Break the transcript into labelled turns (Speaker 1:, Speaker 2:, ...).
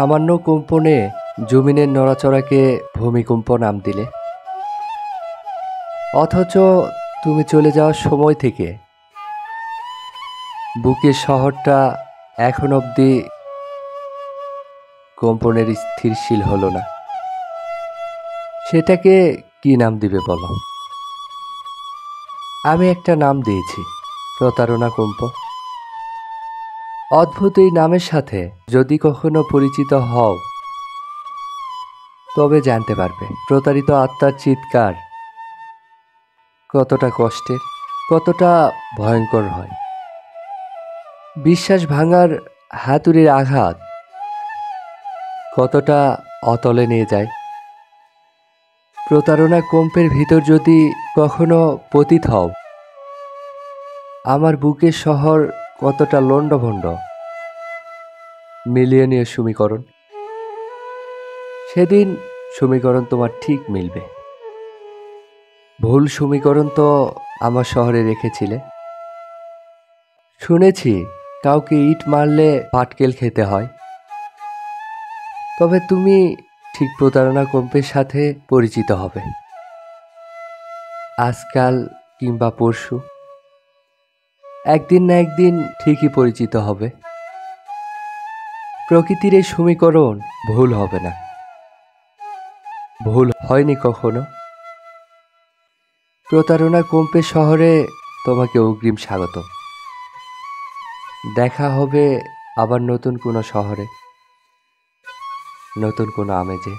Speaker 1: সামান্য কম্পনে জমিনের নড়াচড়াকে ভূমিকম্প নাম দিলে, অথচ তুমি চলে যাওয়ার সময় থেকে বুকের শহরটা এখন অবধি কম্পনের স্থিরশীল হলো না। সেটাকে কি নাম দিবে বলো? আমি একটা নাম দিয়েছি, প্রতারণা কম্প। অদ্ভুত এই নামের সাথে যদি কখনো পরিচিত হও তবে জানতে পারবে প্রতারিত আত্মার চিৎকার কতটা কষ্টের, কতটা ভয়ঙ্কর হয়। বিশ্বাস ভাঙার হাতুড়ির আঘাত কতটা অতলে নিয়ে যায়। প্রতারণা কম্পের ভিতর যদি কখনো পতিত হও, আমার বুকের শহর কতটা লণ্ডভণ্ড। মিলিয়ে নিয়ে সমীকরণ, সেদিন সমীকরণ তোমার ঠিক মিলবে। ভুল সমীকরণ তো আমার শহরে রেখেছিলে। শুনেছি কাউকে ইট মারলে পাটকেল খেতে হয়, তবে তুমি ঠিক প্রতারণা কম্পের সাথে পরিচিত হবে আজকাল কিংবা পরশু। একদিন না একদিন ঠিকই পরিচিত হবে। প্রকৃতির এই সমীকরণ ভুল হবে না, ভুল হয়নি কখনো। প্রতারণা কম্পের শহরে তোমাকে অগ্রিম স্বাগত। দেখা হবে আবার নতুন কোনো শহরে, নতুন কোনো আমেজে।